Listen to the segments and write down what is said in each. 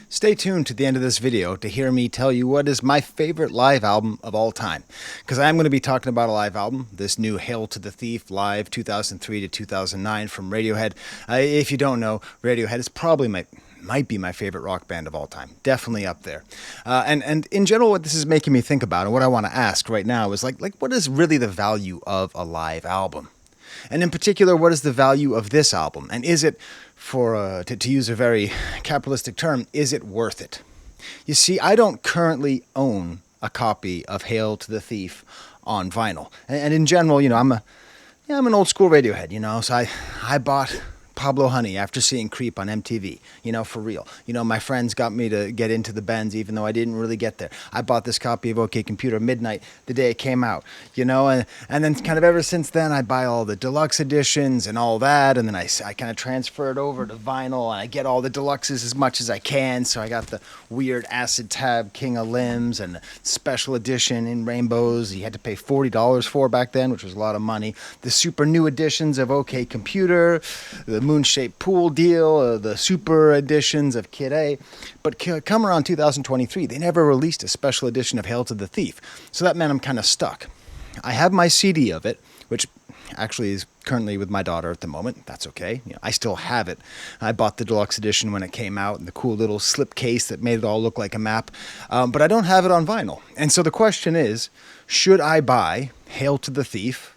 Stay tuned to the end of this video to hear me tell you what is my favorite live album of all time. Because I am going to be talking about a live album, this new Hail to the Thief Live 2003 to 2009 from Radiohead. If you don't know, Radiohead is probably might be my favorite rock band of all time. Definitely up there. And in general, what this is making me think about and what I want to ask right now is like what is really the value of a live album? And in particular, what is the value of this album? And is it, to use a very capitalistic term, is it worth it? You see, I don't currently own a copy of Hail to the Thief on vinyl. And in general, I'm an old school Radiohead, so I bought Pablo Honey after seeing Creep on MTV, for real. My friends got me to get into the Bends even though I didn't really get there. I bought this copy of OK Computer midnight the day it came out, and then kind of ever since then I buy all the deluxe editions and all that, and then I kind of transfer it over to vinyl and I get all the deluxes as much as I can. So I got the weird acid tab King of Limbs and the special edition in rainbows you had to pay $40 for back then, which was a lot of money. The super new editions of OK Computer, the Moon-Shaped Pool deal, the super editions of Kid A. But come around 2023, they never released a special edition of Hail to the Thief. So that meant I'm kind of stuck. I have my CD of it, which actually is currently with my daughter at the moment. That's okay. I still have it. I bought the deluxe edition when it came out, and the cool little slip case that made it all look like a map. But I don't have it on vinyl. And so the question is, should I buy Hail to the Thief,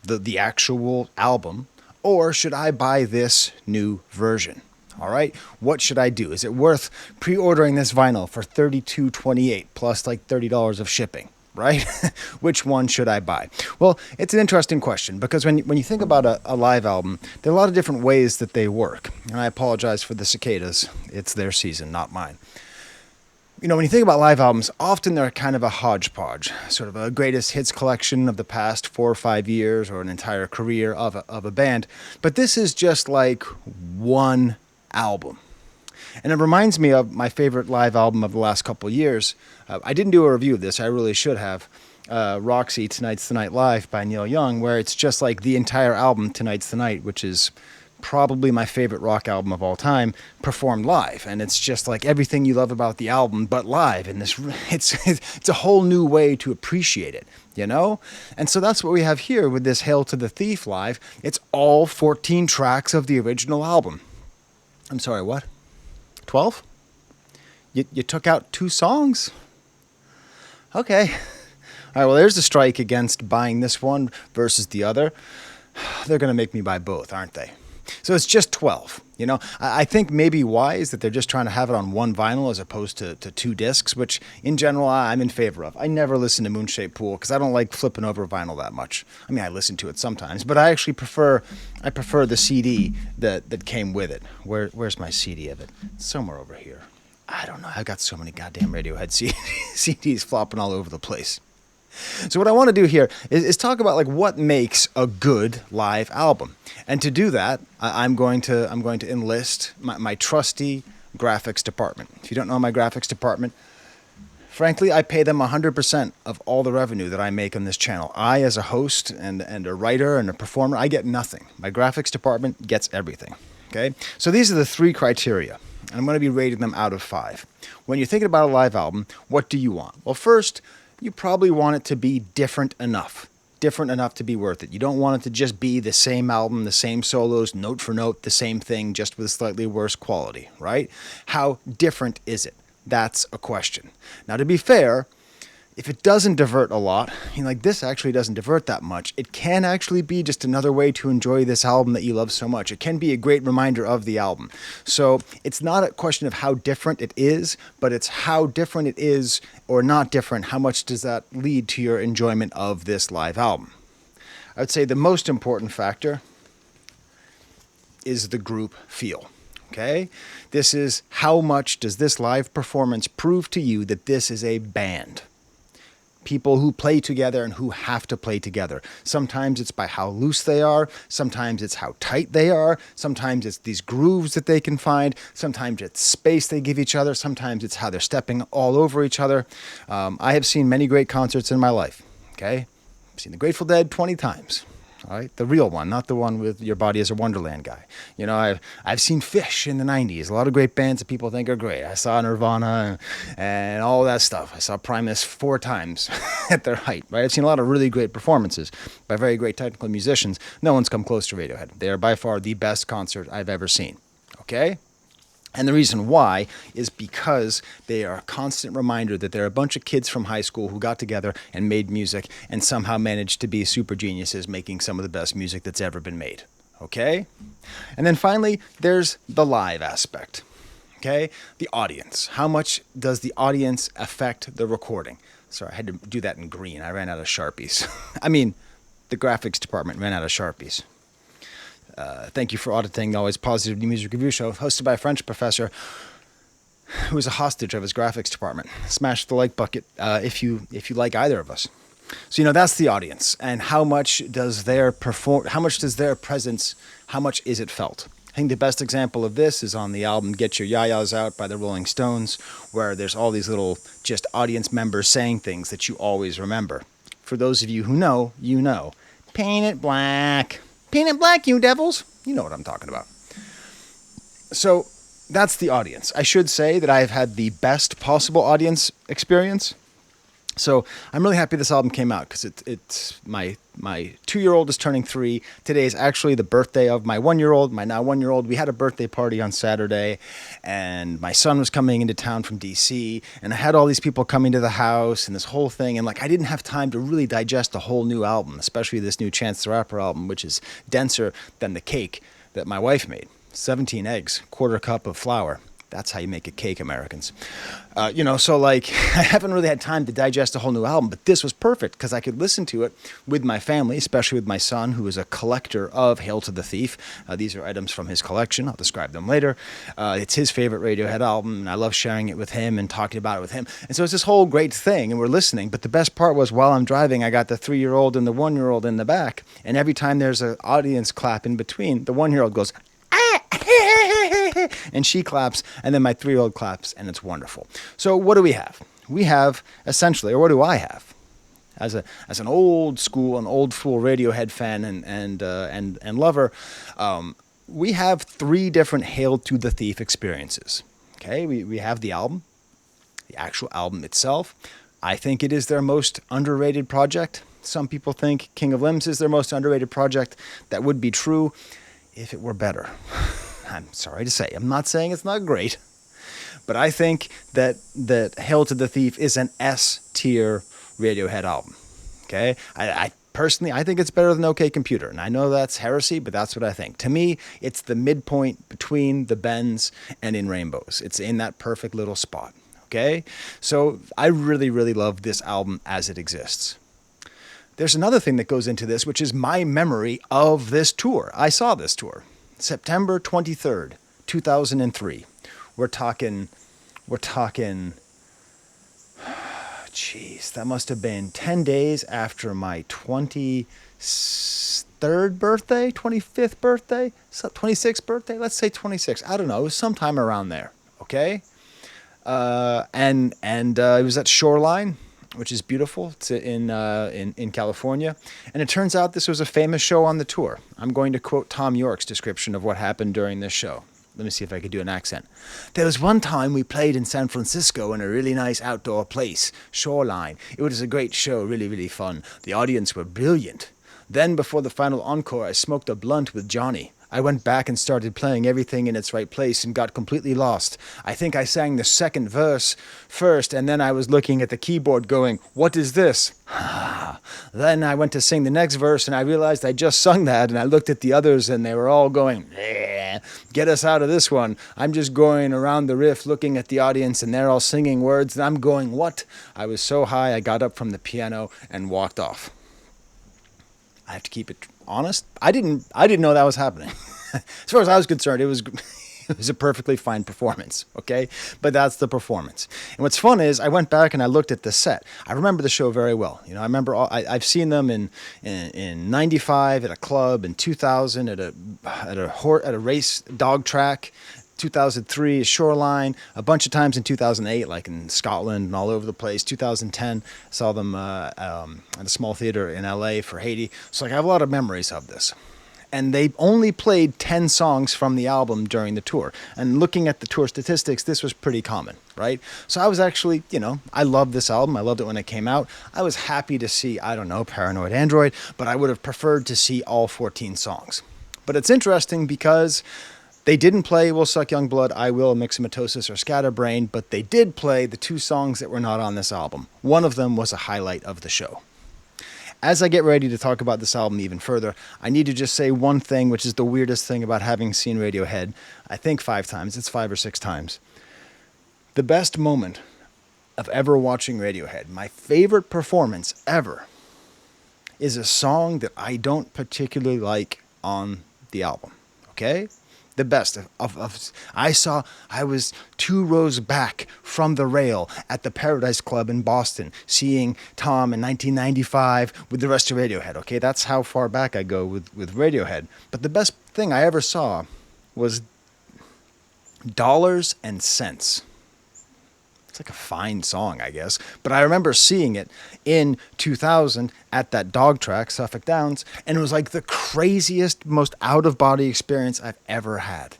the actual album, or should I buy this new version? All right, what should I do? Is it worth pre-ordering this vinyl for $32.28 plus like $30 of shipping, right? Which one should I buy? Well, it's an interesting question because when you think about a live album, there are a lot of different ways that they work. And I apologize for the cicadas. It's their season, not mine. When you think about live albums, often they're kind of a hodgepodge, sort of a greatest hits collection of the past 4 or 5 years or an entire career of a band. But this is just like one album. And it reminds me of my favorite live album of the last couple of years. I didn't do a review of this. I really should have. Roxy, Tonight's the Night Live by Neil Young, where it's just like the entire album, Tonight's the Night, which is probably my favorite rock album of all time, performed live. And it's just like everything you love about the album, but live. And it's a whole new way to appreciate it, And so that's what we have here with this Hail to the Thief live. It's all 14 tracks of the original album. I'm sorry, what? 12? You took out 2 songs? Okay. All right, well, there's the strike against buying this one versus the other. They're going to make me buy both, aren't they? So it's just 12, I think maybe why is that they're just trying to have it on one vinyl as opposed to 2 discs, which in general I'm in favor of. I never listen to Moon-Shaped Pool because I don't like flipping over vinyl that much. I mean, I listen to it sometimes, but I actually prefer the CD that came with it. Where's my CD of it? It's somewhere over here. I don't know. I've got so many goddamn Radiohead CDs flopping all over the place. So what I want to do here is talk about like what makes a good live album. And to do that, I'm going to enlist my trusty graphics department. If you don't know my graphics department, frankly, I pay them 100% of all the revenue that I make on this channel. I, as a host and a writer and a performer, I get nothing. My graphics department gets everything. Okay? So these are the 3 criteria, and I'm going to be rating them out of 5. When you're thinking about a live album, what do you want? Well, first, you probably want it to be different enough to be worth it. You don't want it to just be the same album, the same solos, note for note, the same thing, just with slightly worse quality, right? How different is it? That's a question. Now, to be fair, if it doesn't divert a lot, like this actually doesn't divert that much, it can actually be just another way to enjoy this album that you love so much. It can be a great reminder of the album. So it's not a question of how different it is, but it's how different it is or not different. How much does that lead to your enjoyment of this live album? I would say the most important factor is the group feel. Okay? This is how much does this live performance prove to you that this is a band? People who play together and who have to play together. Sometimes it's by how loose they are. Sometimes it's how tight they are. Sometimes it's these grooves that they can find. Sometimes it's space they give each other. Sometimes it's how they're stepping all over each other. I have seen many great concerts in my life. Okay? I've seen the Grateful Dead 20 times. All right, the real one, not the one with Your Body is a Wonderland guy. You know, I've seen Fish in the '90s. A lot of great bands that people think are great. I saw Nirvana and all that stuff. I saw Primus 4 times at their height. Right, I've seen a lot of really great performances by very great technical musicians. No one's come close to Radiohead. They are by far the best concert I've ever seen. Okay. And the reason why is because they are a constant reminder that there are a bunch of kids from high school who got together and made music and somehow managed to be super geniuses making some of the best music that's ever been made. Okay? And then finally, there's the live aspect. Okay? The audience. How much does the audience affect the recording? Sorry, I had to do that in green. I ran out of Sharpies. I mean, the graphics department ran out of Sharpies. Thank you for auditing the Always Positive New Music Review show, hosted by a French professor who is a hostage of his graphics department. Smash the like bucket if you like either of us. So that's the audience, and how much does their presence, how much is it felt? I think the best example of this is on the album Get Your Yayas Out by the Rolling Stones, where there's all these little just audience members saying things that you always remember. For those of you who know, you know. Paint it black. Paint it black, you devils. You know what I'm talking about. So that's the audience. I should say that I've had the best possible audience experience. So I'm really happy this album came out because it's my 2-year-old is turning 3. Today is actually the birthday of my 1-year-old, my now 1-year-old. We had a birthday party on Saturday, and my son was coming into town from DC, and I had all these people coming to the house and this whole thing, and I didn't have time to really digest a whole new album, especially this new Chance the Rapper album, which is denser than the cake that my wife made. 17 eggs, quarter cup of flour. That's how you make a cake, Americans. So I haven't really had time to digest a whole new album, but this was perfect because I could listen to it with my family, especially with my son, who is a collector of Hail to the Thief. These are items from his collection. I'll describe them later. It's his favorite Radiohead album, and I love sharing it with him and talking about it with him. And so it's this whole great thing, and we're listening. But the best part was while I'm driving, I got the 3-year-old and the 1-year-old in the back, and every time there's an audience clap in between, the 1-year-old goes, and she claps, and then my 3-year-old claps, and it's wonderful. So what do we have? We have essentially, or what do I have? As an old school, an old fool Radiohead fan and lover, we have 3 different Hail to the Thief experiences. Okay, we have the album, the actual album itself. I think it is their most underrated project. Some people think King of Limbs is their most underrated project. That would be true if it were better. I'm sorry to say. I'm not saying it's not great, but I think that Hail to the Thief is an S-tier Radiohead album. Okay? I personally, I think it's better than OK Computer, and I know that's heresy, but that's what I think. To me, it's the midpoint between the Bends and In Rainbows. It's in that perfect little spot. Okay? So I really, really love this album as it exists. There's another thing that goes into this, which is my memory of this tour. I saw this tour. September 23rd, 2003. We're talking, that must have been 10 days after my 23rd birthday, 25th birthday, 26th birthday, let's say 26. I don't know, it was sometime around there, okay? It was at Shoreline, which is beautiful. It's in California. And it turns out this was a famous show on the tour. I'm going to quote Tom York's description of what happened during this show. Let me see if I could do an accent. There was one time we played in San Francisco in a really nice outdoor place, Shoreline. It was a great show, really, really fun. The audience were brilliant. Then before the final encore, I smoked a blunt with Johnny. I went back and started playing everything in its right place and got completely lost. I think I sang the second verse first, and then I was looking at the keyboard going, "What is this?" Then I went to sing the next verse, and I realized I just sung that, and I looked at the others, and they were all going, "Get us out of this one." I'm just going around the riff looking at the audience, and they're all singing words, and I'm going, "What?" I was so high, I got up from the piano and walked off. I have to keep it honest. I didn't know that was happening. As far as I was concerned, it was a perfectly fine performance, okay? But that's the performance. And what's fun is I went back and I looked at the set. I remember the show very well. I remember I've seen them in 95 at a club, in 2000 at a race dog track, 2003 is Shoreline, a bunch of times in 2008, like in Scotland and all over the place. 2010, saw them at a small theater in LA for Haiti. So like I have a lot of memories of this. And they only played 10 songs from the album during the tour. And looking at the tour statistics, this was pretty common, right? So I was actually, I loved this album. I loved it when it came out. I was happy to see, I don't know, Paranoid Android, but I would have preferred to see all 14 songs. But it's interesting because they didn't play Will Suck Young Blood, I Will, Myxomatosis, or Scatterbrain, but they did play the 2 songs that were not on this album. One of them was a highlight of the show. As I get ready to talk about this album even further, I need to just say one thing, which is the weirdest thing about having seen Radiohead, I think 5 times, it's 5 or 6 times. The best moment of ever watching Radiohead, my favorite performance ever, is a song that I don't particularly like on the album, okay? The best I was 2 rows back from the rail at the Paradise Club in Boston, seeing Tom in 1995 with the rest of Radiohead, okay? That's how far back I go with Radiohead. But the best thing I ever saw was Dollars and Cents. It's like a fine song, I guess. But I remember seeing it in 2000 at that dog track, Suffolk Downs, and it was like the craziest, most out-of-body experience I've ever had.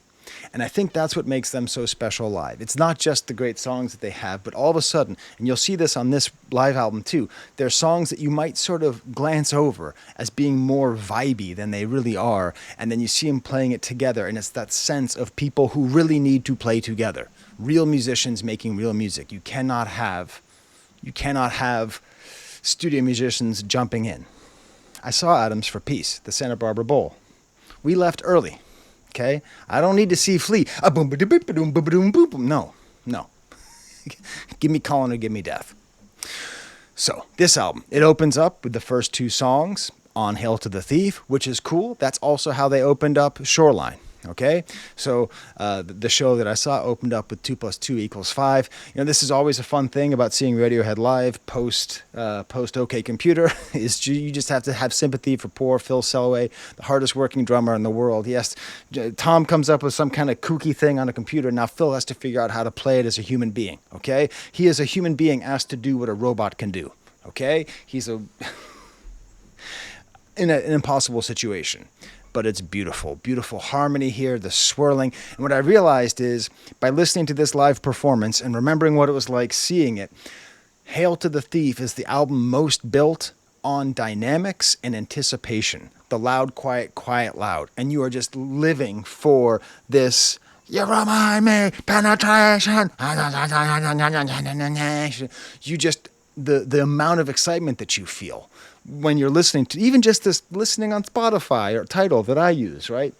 And I think that's what makes them so special live. It's not just the great songs that they have, but all of a sudden, and you'll see this on this live album too, they're songs that you might sort of glance over as being more vibey than they really are, and then you see them playing it together, and it's that sense of people who really need to play together. Real musicians making real music. You cannot have studio musicians jumping in. I saw Atoms for Peace, the Santa Barbara Bowl. We left early. Okay? I don't need to see Flea. No. Give me Colin or give me Death. So, this album, it opens up with the first 2 songs on Hail to the Thief, which is cool. That's also how they opened up Shoreline. Okay, so the show that I saw opened up with 2 + 2 = 5. This is always a fun thing about seeing Radiohead live post OK Computer is you just have to have sympathy for poor Phil Selway, the hardest working drummer in the world. Yes, Tom comes up with some kind of kooky thing on a computer. Now Phil has to figure out how to play it as a human being. Okay, he is a human being asked to do what a robot can do. Okay, he's in an impossible situation. But it's beautiful. Beautiful harmony here, the swirling. And what I realized is, by listening to this live performance and remembering what it was like seeing it, Hail to the Thief is the album most built on dynamics and anticipation. The loud, quiet, quiet, loud. And you are just living for this, you remind me, penetration. You just, the amount of excitement that you feel when you're listening to, even just this listening on Spotify or Tidal that I use, right?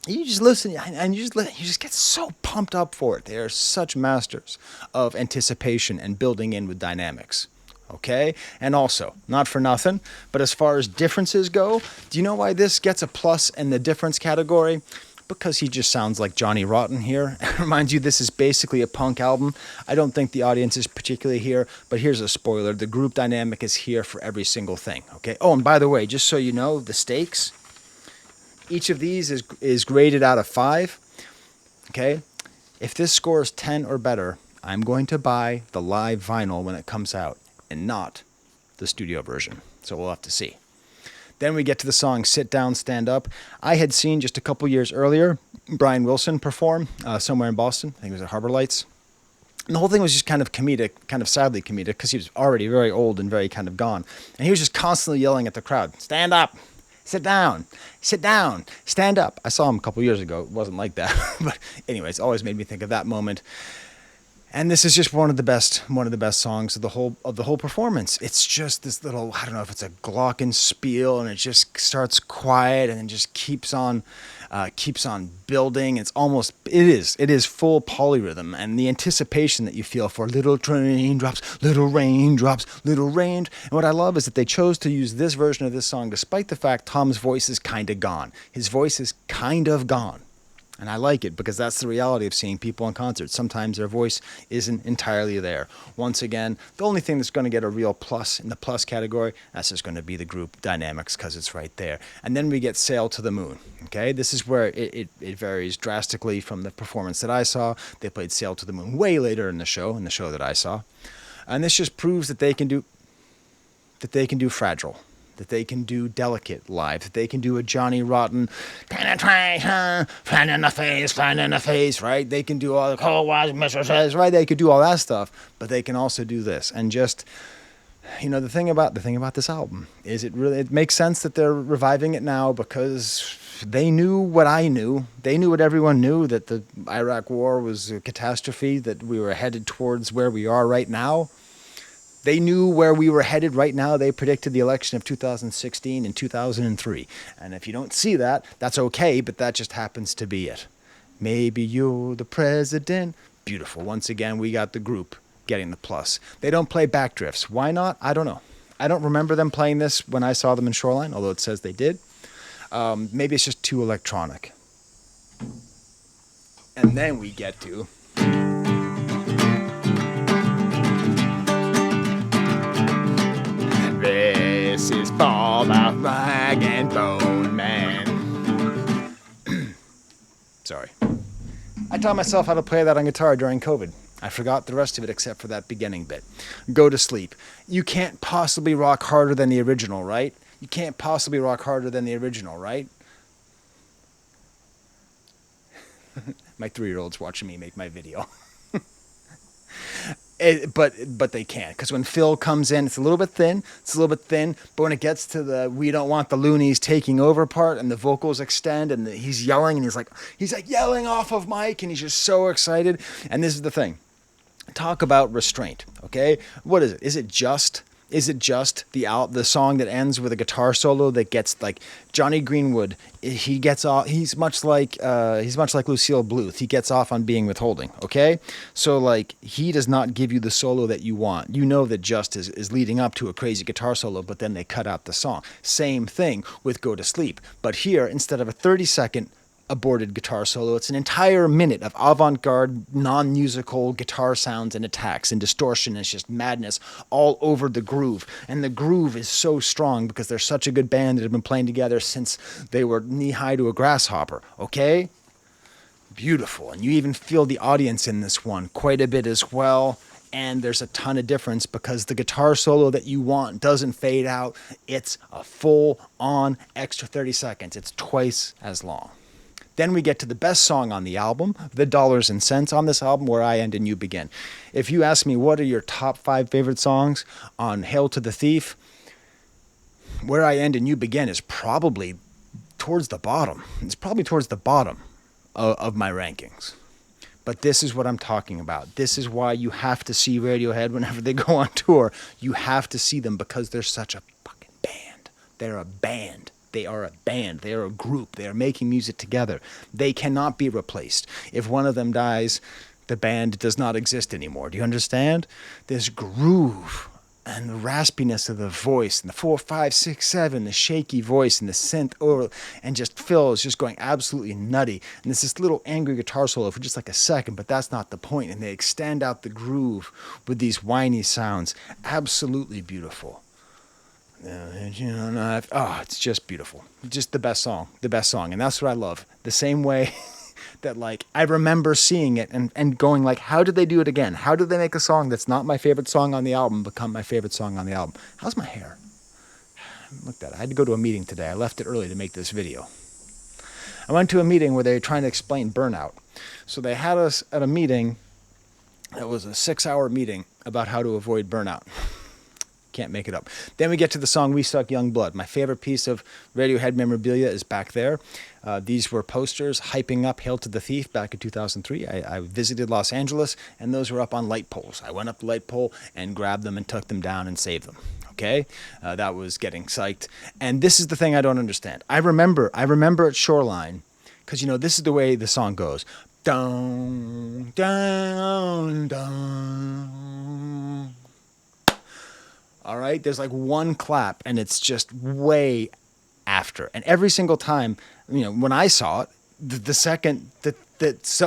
You just listen and you just get so pumped up for it. They are such masters of anticipation and building in with dynamics. Okay? And also, not for nothing, but as far as differences go, do you know why this gets a plus in the difference category? Because he just sounds like Johnny Rotten here. It reminds you this is basically a punk album. I don't think the audience is particularly here, but here's a spoiler. The group dynamic is here for every single thing, okay? Oh, and by the way, just so you know, the stakes, each of these is graded out of 5, okay? If this scores 10 or better, I'm going to buy the live vinyl when it comes out and not the studio version. So we'll have to see. Then we get to the song Sit Down, Stand Up. I had seen just a couple years earlier Brian Wilson perform somewhere in Boston. I think it was at Harbor Lights. And the whole thing was just kind of comedic, kind of sadly comedic, because he was already very old and very kind of gone. And he was just constantly yelling at the crowd, stand up, sit down, stand up. I saw him a couple years ago. It wasn't like that. But anyways, always made me think of that moment. And this is just one of the best songs of the whole performance. It's just this little, I don't know if it's a glockenspiel, and it just starts quiet and then just keeps on building. It is full polyrhythm, and the anticipation that you feel for little raindrops, little rain. And what I love is that they chose to use this version of this song, despite the fact Tom's voice is kind of gone. His voice is kind of gone. And I like it because that's the reality of seeing people in concert. Sometimes their voice isn't entirely there. Once again, the only thing that's going to get a real plus in the plus category, that's just going to be the group dynamics because it's right there. And then we get Sail to the Moon. Okay, this is where it varies drastically from the performance that I saw. They played Sail to the Moon way later in the show that I saw. And this just proves that they can do Fragile, that they can do Delicate live, that they can do a Johnny Rotten penetration, fan in the face, right? They can do all the cold wise mistresses, right? They could do all that stuff, but they can also do this. And just, the thing about this album is it makes sense that they're reviving it now because they knew what I knew. They knew what everyone knew, that the Iraq War was a catastrophe, that we were headed towards where we are right now. They knew where we were headed right now. They predicted the election of 2016 and 2003. And if you don't see that, that's okay, but that just happens to be it. Maybe you're the president. Beautiful. Once again, we got the group getting the plus. They don't play Backdrifts. Why not? I don't know. I don't remember them playing this when I saw them in Shoreline, although it says they did. Maybe it's just too electronic. And then we get to... This is Fall Out Rag and Bone Man. Sorry. I taught myself how to play that on guitar during COVID. I forgot the rest of it except for that beginning bit. Go to sleep. You can't possibly rock harder than the original, right? You can't possibly rock harder than the original, right? My 3-year-old's watching me make my video. But they can't, because when Phil comes in, it's a little bit thin, but when it gets to the "we don't want the loonies taking over" part and the vocals extend and he's yelling and he's like yelling off of mic and he's just so excited. And this is the thing. Talk about restraint, okay? What is it? Is it just the song that ends with a guitar solo that gets like Johnny Greenwood? He gets off. He's much like Lucille Bluth. He gets off on being withholding. Okay, so like he does not give you the solo that you want. You know that Just is leading up to a crazy guitar solo, but then they cut out the song. Same thing with Go to Sleep, but here instead of a 30-second aborted guitar solo, it's an entire minute of avant-garde, non-musical guitar sounds and attacks and distortion. It's just madness all over the groove. And the groove is so strong because they're such a good band that have been playing together since they were knee-high to a grasshopper, okay? Beautiful. And you even feel the audience in this one quite a bit as well. And there's a ton of difference because the guitar solo that you want doesn't fade out. It's a full-on extra 30 seconds. It's twice as long. Then we get to the best song on the album, the dollars and cents on this album, Where I End and You Begin. If you ask me what are your top 5 favorite songs on Hail to the Thief, Where I End and You Begin is probably towards the bottom. It's probably towards the bottom of my rankings. But this is what I'm talking about. This is why you have to see Radiohead whenever they go on tour. You have to see them because they're such a fucking band. They're a band. They are a band. They are a group. They are making music together. They cannot be replaced. If one of them dies, the band does not exist anymore. Do you understand? This groove and the raspiness of the voice and the 4, 5, 6, 7, the shaky voice and the synth over, and just Phil is just going absolutely nutty. And there's this little angry guitar solo for just like a second, but that's not the point. And they extend out the groove with these whiny sounds. Absolutely beautiful. It's just beautiful. Just the best song. And that's what I love. The same way that like I remember seeing it and going like, how did they do it again? How did they make a song that's not my favorite song on the album become my favorite song on the album? How's my hair? Look at that. I had to go to a meeting today. I left it early to make this video. I went to a meeting where they were trying to explain burnout. So they had us at a meeting that was a 6-hour meeting about how to avoid burnout. Can't make it up. Then we get to the song We Suck Young Blood. My favorite piece of Radiohead memorabilia is back there. These were posters hyping up Hail to the Thief back in 2003. I visited Los Angeles, and those were up on light poles. I went up the light pole and grabbed them and took them down and saved them. Okay? That was getting psyched. And this is the thing I don't understand. I remember at Shoreline, because, this is the way the song goes. Down, down, down. All right, there's like one clap and it's just way after. And every single time, when I saw it, the second that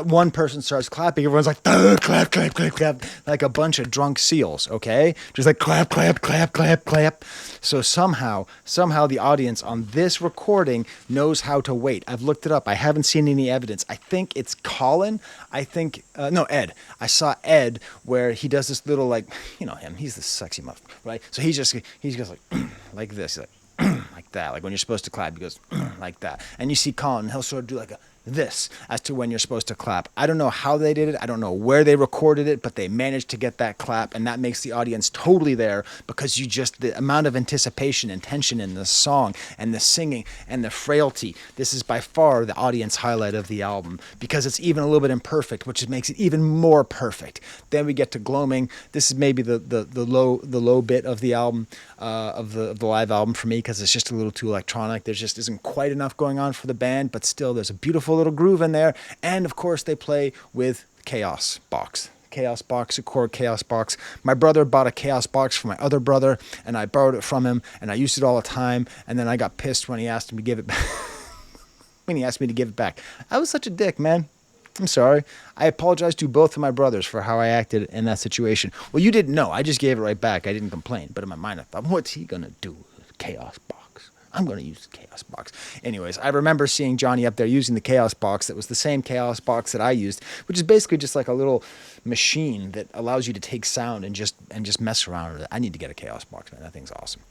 one person starts clapping, everyone's like, "Ugh, clap, clap, clap, clap," like a bunch of drunk seals, okay? Just like clap, clap, clap, clap, clap. So somehow the audience on this recording knows how to wait. I've looked it up. I haven't seen any evidence. I think it's Colin. I think, no, Ed. I saw Ed where he does this little, like, you know him. He's the sexy muff, right? So he just like, like this. He's like, like that. Like when you're supposed to clap, he goes like that. And you see Colin, he'll sort of do like a this as to when you're supposed to clap. I don't know how they did it. I don't know where they recorded it, but they managed to get that clap, and that makes the audience totally there because you just, the amount of anticipation and tension in the song and the singing and the frailty. This is by far the audience highlight of the album because it's even a little bit imperfect, which makes it even more perfect. Then we get to Gloaming. This is maybe the low bit of the album, of the live album for me, because it's just a little too electronic. There just isn't quite enough going on for the band, but still there's a beautiful little groove in there. And of course they play with Chaos Box. Chaos Box, a chord Chaos Box. My brother bought a Chaos Box for my other brother, and I borrowed it from him, and I used it all the time, and then I got pissed when he asked me to give it back. when he asked me to give it back. I was such a dick, man. I'm sorry. I apologize to both of my brothers for how I acted in that situation. Well, you didn't know. I just gave it right back. I didn't complain. But in my mind, I thought, what's he going to do with Chaos Box? I'm going to use the Chaos Box. Anyways, I remember seeing Johnny up there using the Chaos Box that was the same Chaos Box that I used, which is basically just like a little machine that allows you to take sound and just mess around with it. I need to get a Chaos Box, man. That thing's awesome.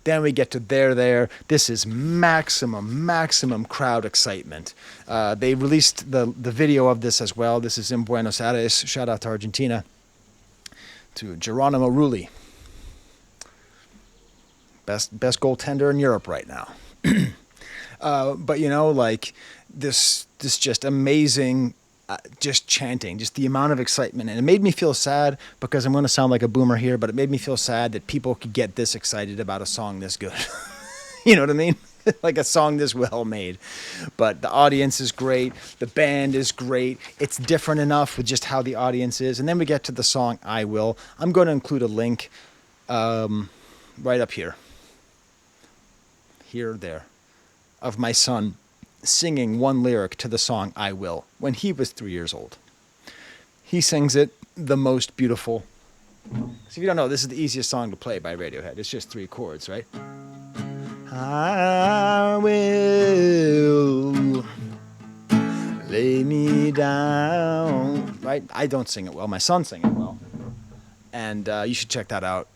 Then we get to There. This is maximum crowd excitement. They released the video of this as well. This is in Buenos Aires. Shout out to Argentina. To Geronimo Rulli. Best goaltender in Europe right now. But you know, like this just amazing, just chanting, just the amount of excitement. And it made me feel sad because I'm going to sound like a boomer here, but it made me feel sad that people could get this excited about a song this good. You know what I mean? Like a song this well made. But the audience is great. The band is great. It's different enough with just how the audience is. And then we get to the song I Will. I'm going to include a link right up here. There, of my son singing one lyric to the song I Will when he was 3 years old. He sings it the most beautiful. So if you don't know, this is the easiest song to play by Radiohead. It's just 3 chords, right? I will lay me down. Right? I don't sing it well. My son sings it well. And you should check that out.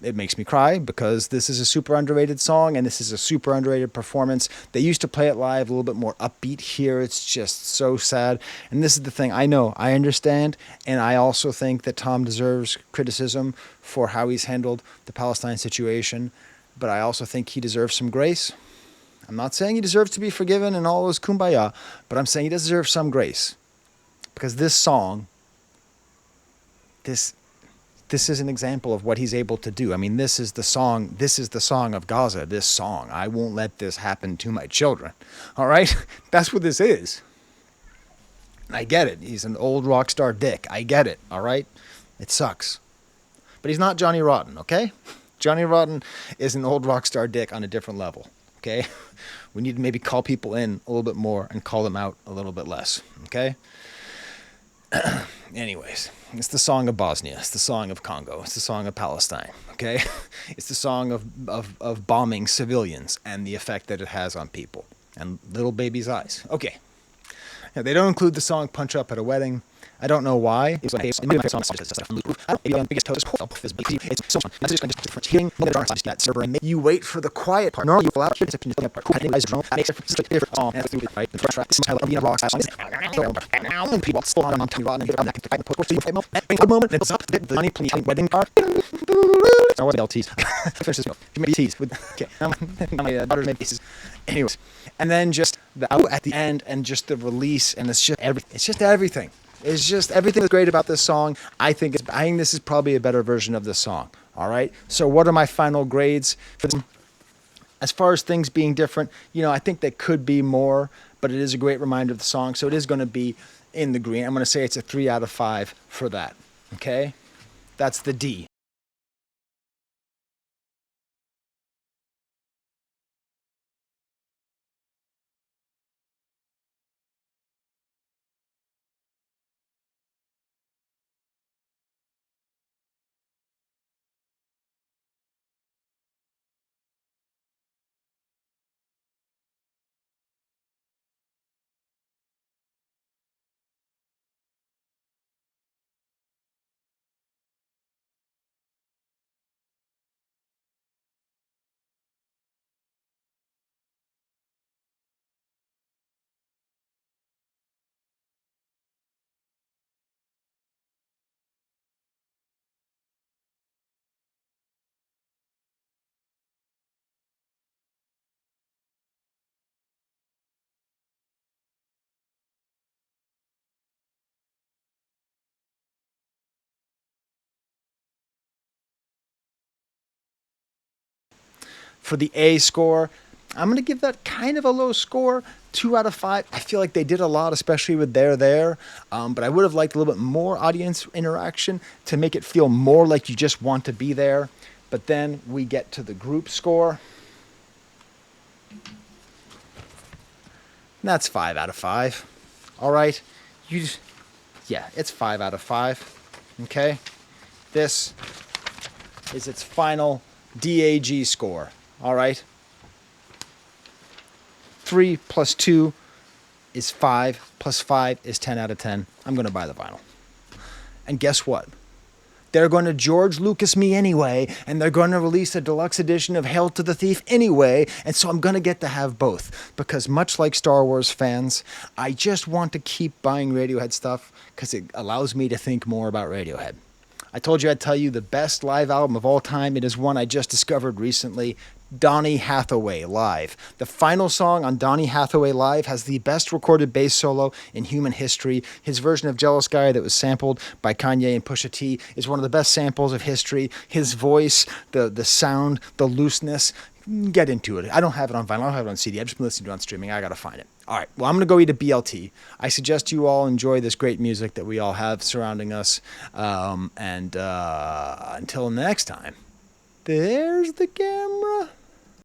It makes me cry because this is a super underrated song and this is a super underrated performance. They used to play it live a little bit more upbeat. Here it's just so sad. And this is the thing. I know, I understand, and I also think that Tom deserves criticism for how he's handled the Palestine situation, but I also think he deserves some grace. I'm not saying he deserves to be forgiven and all those kumbaya, but I'm saying he deserves some grace. Because this song, this is an example of what he's able to do. I mean, this is the song of Gaza, this song. I won't let this happen to my children. All right? That's what this is. I get it. He's an old rock star dick. I get it. All right? It sucks. But he's not Johnny Rotten, okay? Johnny Rotten is an old rock star dick on a different level, okay? We need to maybe call people in a little bit more and call them out a little bit less, okay? Anyways, it's the song of Bosnia. It's the song of Congo. It's the song of Palestine. Okay, it's the song of bombing civilians and the effect that it has on people and little babies' eyes. Okay, now, they don't include the song "Punch Up at a Wedding." I don't know why. It's biggest you wait for the quiet part. Normally, you allow anyways, and then just the out at the end and just the release, and it's just everything. It's just everything that's great about this song. I think this is probably a better version of this song. All right. So what are my final grades for this? As far as things being different, you know, I think they could be more, but it is a great reminder of the song. So it is going to be in the green. I'm going to say it's a 3 out of 5 for that. Okay. That's the D. For the A score, I'm going to give that kind of a low score, 2 out of 5. I feel like they did a lot, especially with There. But I would have liked a little bit more audience interaction to make it feel more like you just want to be there. But then we get to the group score. That's 5 out of 5. All right. Yeah, it's 5 out of 5. Okay. This is its final DAG score. All right. 3 plus 2 is 5, plus 5 is 10 out of 10. I'm going to buy the vinyl. And guess what? They're going to George Lucas me anyway, and they're going to release a deluxe edition of Hail to the Thief anyway, and so I'm going to get to have both. Because much like Star Wars fans, I just want to keep buying Radiohead stuff because it allows me to think more about Radiohead. I told you I'd tell you the best live album of all time. It is one I just discovered recently. Donny Hathaway Live. The final song on Donny Hathaway Live has the best recorded bass solo in human history. His version of Jealous Guy that was sampled by Kanye and Pusha T is one of the best samples of history. His voice, the sound, the looseness. Get into it. I don't have it on vinyl. I don't have it on CD. I've just been listening to it on streaming. I got to find it. All right. Well, I'm going to go eat a BLT. I suggest you all enjoy this great music that we all have surrounding us. Until next time, there's the camera.